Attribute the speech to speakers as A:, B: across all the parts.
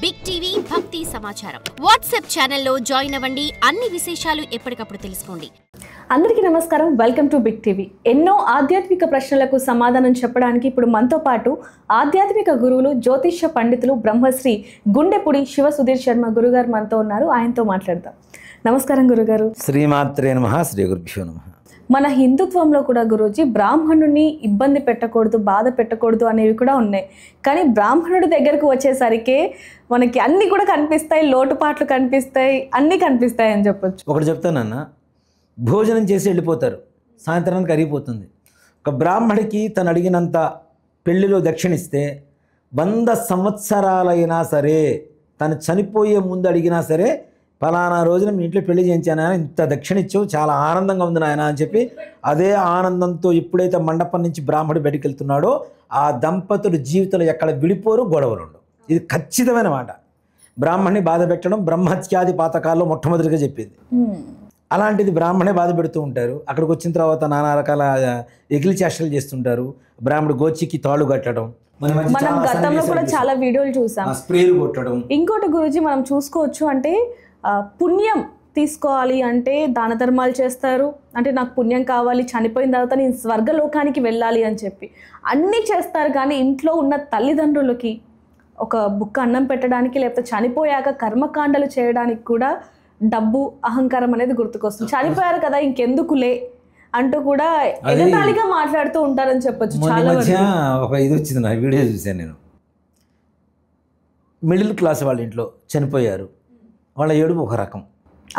A: Big TV భక్తి సమాచారం WhatsApp ఛానల్లో జాయిన్ అవ్వండి. అన్ని విశేషాలు ఎప్పటికప్పుడు తెలుసుకోండి.
B: అందరికీ నమస్కారం. Welcome to Big TV. ఎన్నో ఆధ్యాత్మిక ప్రశ్నలకు సమాధానం చెప్పడానికి ఇప్పుడు మనతో పాటు ఆధ్యాత్మిక గురువులు, జ్యోతిష్య పండితులు, బ్రహ్మశ్రీ గుండెపుడి శివ సుధీర్ శర్మ గురుగారు మనతో ఉన్నారు. ఆయనతో మాట్లాడదాం. నమస్కారం గురుగారు.
C: శ్రీమాత్రే నమః. శ్రీ గురుభ్యో నమః.
B: మన హిందుత్వంలో కూడా గురూజీ బ్రాహ్మణుని ఇబ్బంది పెట్టకూడదు, బాధ పెట్టకూడదు అనేవి కూడా ఉన్నాయి. కానీ బ్రాహ్మణుడి దగ్గరకు వచ్చేసరికి మనకి అన్నీ కూడా కనిపిస్తాయి, లోటుపాట్లు కనిపిస్తాయి, అన్నీ కనిపిస్తాయి అని చెప్పొచ్చు.
C: ఒకటి చెప్తానన్న, భోజనం చేసి వెళ్ళిపోతారు, సాయంత్రానికి అరిగిపోతుంది. ఒక బ్రాహ్మడికి తను అడిగినంత పెళ్లిలో దక్షిణిస్తే 100 సంవత్సరాలైనా సరే, తను చనిపోయే ముందు అడిగినా సరే, ఫలానా రోజున మీ ఇంట్లో పెళ్లి చేయించాను ఆయన, ఇంత దక్షిణ ఇచ్చావు, చాలా ఆనందంగా ఉంది నాయన అని చెప్పి అదే ఆనందంతో ఎప్పుడైతే మండపం నుంచి బ్రాహ్మడు బయటికి వెళ్తున్నాడో ఆ దంపతులు జీవితంలో ఎక్కడ విడిపోరు, గొడవలు ఉండవు. ఇది ఖచ్చితమైన మాట. బ్రాహ్మణ్ణి బాధ పెట్టడం బ్రహ్మత్యాది పాతకాల్లో మొట్టమొదటిగా చెప్పింది. అలాంటిది బ్రాహ్మణే బాధ పెడుతూ ఉంటారు. అక్కడికి వచ్చిన తర్వాత నానా రకాల ఎగిలి చేష్టలు చేస్తుంటారు. బ్రాహ్మడు గోచికి తాళు కట్టడం,
B: మనం గతంలో కూడా చాలా వీడియోలు చూసాం,
C: స్ప్రేలు కొట్టడం.
B: ఇంకోటి గురూజీ మనం చూసుకోవచ్చు, అంటే పుణ్యం తీసుకోవాలి అంటే దాన ధర్మాలు చేస్తారు. అంటే నాకు పుణ్యం కావాలి, చనిపోయిన తర్వాత నేను స్వర్గలోకానికి వెళ్ళాలి అని చెప్పి అన్నీ చేస్తారు. కానీ ఇంట్లో ఉన్న తల్లిదండ్రులకి ఒక బుక్క అన్నం పెట్టడానికి, లేకపోతే చనిపోయాక కర్మకాండలు చేయడానికి కూడా డబ్బు, అహంకారం అనేది గుర్తుకొస్తుంది. చనిపోయారు కదా ఇంకెందుకులే అంటూ కూడా ఎగతాళిగా మాట్లాడుతూ ఉంటారని చెప్పొచ్చు. చాలా
C: ఒక ఇది వచ్చింది, నా వీడియో చూశాను నేను. మిడిల్ క్లాస్ వాళ్ళ ఇంట్లో చనిపోయారు, వాళ్ళ ఏడుపు ఒక రకం.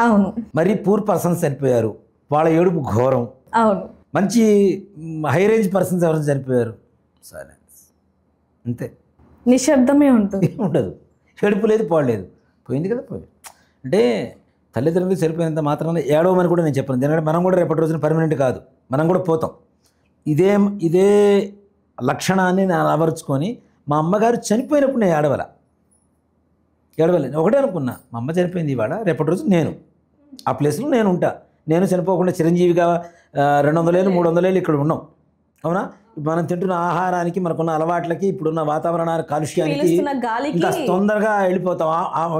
B: అవును.
C: మరి పూర్ పర్సన్స్ చనిపోయారు, వాళ్ళ ఏడుపు ఘోరం.
B: అవును.
C: మంచి హై రేంజ్ పర్సన్స్ ఎవరైనా చనిపోయారు, సైలెన్స్, అంతే,
B: నిశ్శబ్దమే ఉంటుంది,
C: ఉండదు, ఏడుపు లేదు, పోలేదు, పోయింది కదా పోయింది. అంటే తల్లిదండ్రులు చనిపోయినంత మాత్రాన ఏడవమని కూడా నేను చెప్పను. ఎందుకంటే మనం కూడా రేపటి రోజున పర్మనెంట్ కాదు, మనం కూడా పోతాం. ఇదే లక్షణాన్ని నేను అలవరుచుకొని మా అమ్మగారు చనిపోయినప్పుడు నేను ఏడవలేదు. ఒకటే అనుకున్నా, మా అమ్మ చనిపోయింది ఇవాళ, రేపటి రోజు నేను ఆ ప్లేస్లో నేను ఉంటా. నేను చనిపోకుండా చిరంజీవిగా 200 ఏళ్ళు 300 ఏళ్ళు ఇక్కడ ఉన్నాం, అవునా? మనం తింటున్న ఆహారానికి, మనకున్న అలవాట్లకి, ఇప్పుడున్న వాతావరణ కాలుష్యానికి ఇంకా తొందరగా వెళ్ళిపోతాం.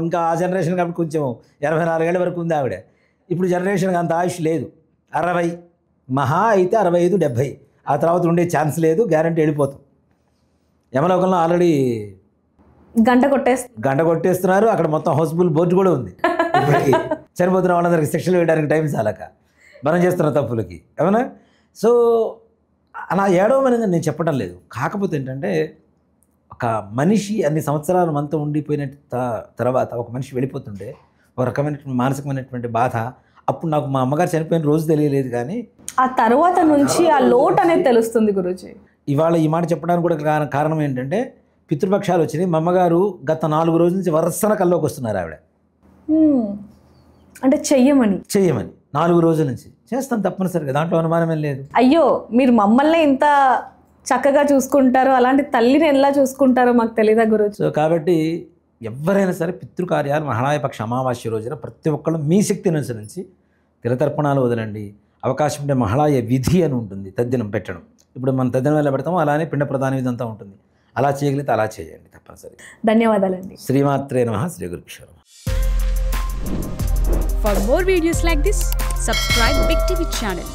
C: ఇంకా ఆ జనరేషన్ కాబట్టి కొంచెం 84 ఏళ్ళ వరకు ఉంది ఆవిడ. ఇప్పుడు జనరేషన్కి అంత ఆయుష్ లేదు. 60 మహా అయితే 65 70, ఆ తర్వాత ఉండే ఛాన్స్ లేదు, గ్యారంటీ వెళ్ళిపోతాం. యమలోకంలో ఆల్రెడీ
B: గంట
C: కొట్టేస్తున్నారు. అక్కడ మొత్తం హౌస్ఫుల్ బోర్డు కూడా ఉంది. ఇప్పటికీ చనిపోతున్న వాళ్ళందరికీ శిక్షలు వేయడానికి టైం చాలక మనం చేస్తున్న తప్పులకి, అవునా? సో అలా ఏడవమని నేను చెప్పడం లేదు. కాకపోతే ఏంటంటే, ఒక మనిషి అన్ని సంవత్సరాలు మనతో ఉండిపోయిన తర్వాత ఒక మనిషి వెళ్ళిపోతుంటే ఒక రకమైనటువంటి మానసికమైనటువంటి బాధ. అప్పుడు నాకు మా అమ్మగారు చనిపోయిన రోజు తెలియలేదు, కానీ
B: ఆ తర్వాత నుంచి ఆ లోటు అనేది తెలుస్తుంది గురూజీ.
C: ఇవాళ ఈ మాట చెప్పడానికి కూడా కారణం ఏంటంటే, పితృపక్షాలు వచ్చినాయి. మా అమ్మగారు గత 4 రోజుల నుంచి వరుసన కల్లోకి వస్తున్నారు ఆవిడ.
B: అంటే చెయ్యమని
C: 4 రోజుల నుంచి చేస్తాం తప్పనిసరిగా, దాంట్లో అనుమానమేం లేదు.
B: అయ్యో, మీరు మమ్మల్ని ఇంత చక్కగా చూసుకుంటారో అలాంటి తల్లిని ఎలా చూసుకుంటారో మాకు తెలియదా గురూజీ?
C: సో కాబట్టి ఎవరైనా సరే పితృకార్యాలు మహాళయపక్ష అమావాస్య రోజున ప్రతి ఒక్కళ్ళు మీ శక్తిని అనుసరించి తిలతర్పణాలు వదలండి. అవకాశం ఉంటే మహాళయ విధి అని ఉంటుంది, తద్దినం పెట్టడం. ఇప్పుడు మనం తద్దినం ఎలా పెడతామో అలానే పిండ ప్రధాన విధి అంతా ఉంటుంది. అలా చేయగలిగితే అలా చేయండి తప్పనిసరి.
B: ధన్యవాదాలండి.
C: శ్రీమాత్రే నమః. శ్రీ గురుభ్యో నమః.
D: For more videos like this, subscribe Big TV channel.